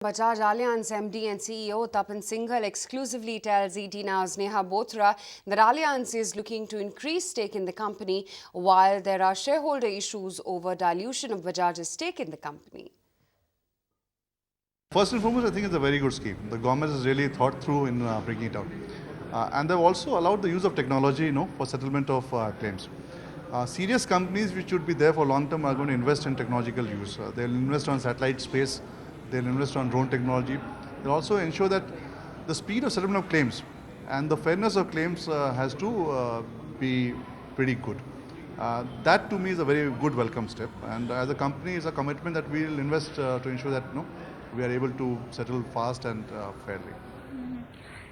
Bajaj Allianz MD and CEO Tappan Singhel exclusively tells ET Now's Neha Bothra that Allianz is looking to increase stake in the company while there are shareholder issues over dilution of Bajaj's stake in the company. First and foremost, I think it's a very good scheme. The government has really thought through in bringing it out. And they've also allowed the use of technology, for settlement of claims. Serious companies which should be there for long term are going to invest in technological use. They'll invest on satellite space, they'll invest on drone technology. They'll also ensure that the speed of settlement of claims and the fairness of claims has to be pretty good. That to me is a very good welcome step, and as a company is a commitment that we will invest to ensure that we are able to settle fast and fairly.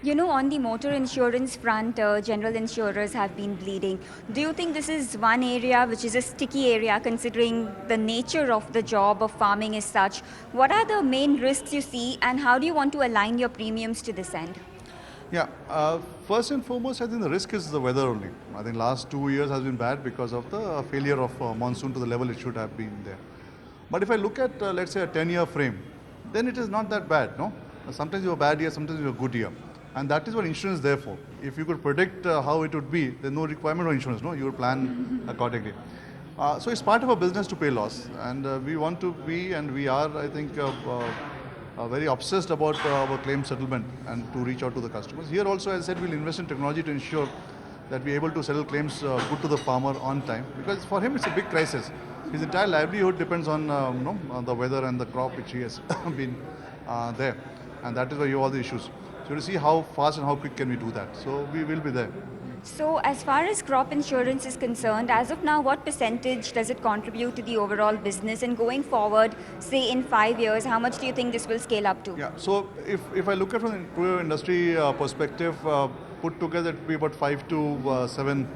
On the motor insurance front, general insurers have been bleeding. Do you think this is one area which is a sticky area considering the nature of the job of farming is such? What are the main risks you see, and how do you want to align your premiums to this end? Yeah, first and foremost, I think the risk is the weather only. I think last 2 years has been bad because of the failure of monsoon to the level it should have been there. But if I look at, let's say, a 10-year frame, then it is not that bad, no? Sometimes you have a bad year, sometimes you have a good year. And that is what insurance is there for. If you could predict how it would be, there's no requirement of insurance, no? You will plan accordingly. So it's part of our business to pay loss. And we want to be, and we are, I think, very obsessed about our claim settlement and to reach out to the customers. Here also, as I said, we'll invest in technology to ensure that we're able to settle claims good to the farmer on time. Because for him, it's a big crisis. His entire livelihood depends on, on the weather and the crop which he has been there. And that is why you have all the issues. So to see how fast and how quick can we do that. So we will be there. So as far as crop insurance is concerned, as of now, what percentage does it contribute to the overall business? And going forward, say in 5 years, how much do you think this will scale up to? Yeah, so if I look at from the industry perspective, put together it will be about 5 to 7%.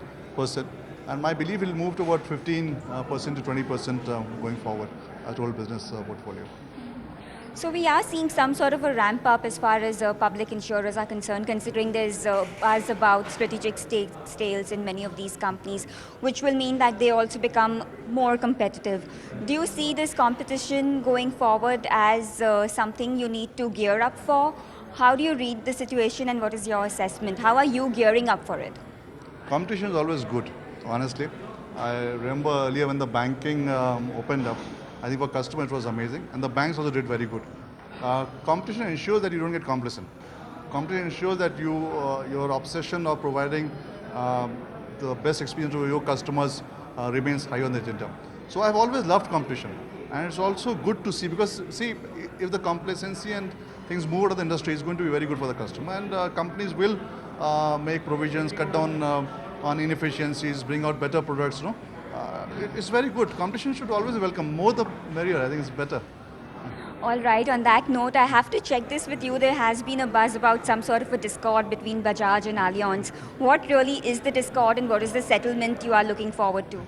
And my belief will move to about 15% to 20% going forward as total business portfolio. So we are seeing some sort of a ramp up as far as public insurers are concerned, considering there's buzz about strategic sales in many of these companies, which will mean that they also become more competitive. Do you see this competition going forward as something you need to gear up for? How do you read the situation, and what is your assessment? How are you gearing up for it? Competition is always good, honestly. I remember earlier when the banking opened up, I think for customers it was amazing, and the banks also did very good. Competition ensures that you don't get complacent. Competition ensures that your obsession of providing the best experience to your customers remains high on the agenda. So I've always loved competition, and it's also good to see, because see, if the complacency and things move out of the industry, it's going to be very good for the customer, and companies will make provisions, cut down on inefficiencies, bring out better products. It's very good. Competition should always be welcome. More the merrier. I think it's better. All right. On that note, I have to check this with you. There has been a buzz about some sort of a discord between Bajaj and Allianz. What really is the discord, and what is the settlement you are looking forward to?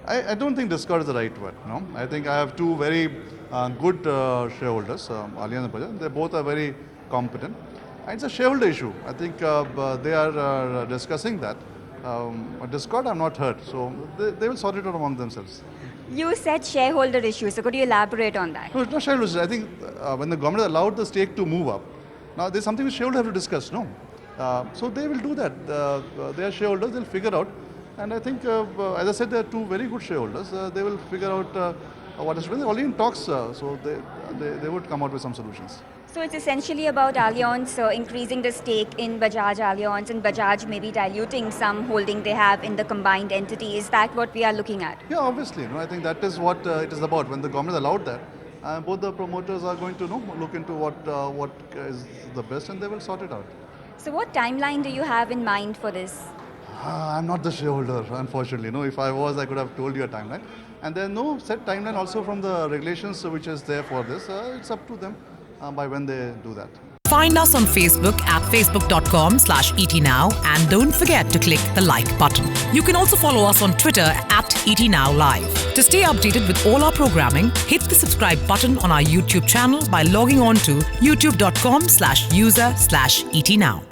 I don't think discord is the right word. No, I think I have two very good shareholders, Allianz and Bajaj. They both are very competent. It's a shareholder issue. I think they are discussing that. A discord I've not heard, so they will sort it out among themselves. You said shareholder issues, so could you elaborate on that? No, it's not shareholder issues. I think when the government allowed the stake to move up, now there's something which shareholders have to discuss, no? So they will do that. They are shareholders, they'll figure out. And I think, as I said, there are two very good shareholders. They will figure out what is to be. They're already in talks, so they would come out with some solutions. So it's essentially about Allianz increasing the stake in Bajaj Allianz, and Bajaj maybe diluting some holding they have in the combined entity. Is that what we are looking at? Yeah, obviously. I think that is what it is about. When the government allowed that, both the promoters are going to look into what is the best, and they will sort it out. So what timeline do you have in mind for this? I'm not the shareholder, unfortunately. If I was, I could have told you a timeline. And there's no set timeline also from the regulations which is there for this. It's up to them by when they do that. Find us on Facebook at facebook.com/etnow, and don't forget to click the like button. You can also follow us on Twitter at etnowlive. To stay updated with all our programming, hit the subscribe button on our YouTube channel by logging on to youtube.com/user/etnow.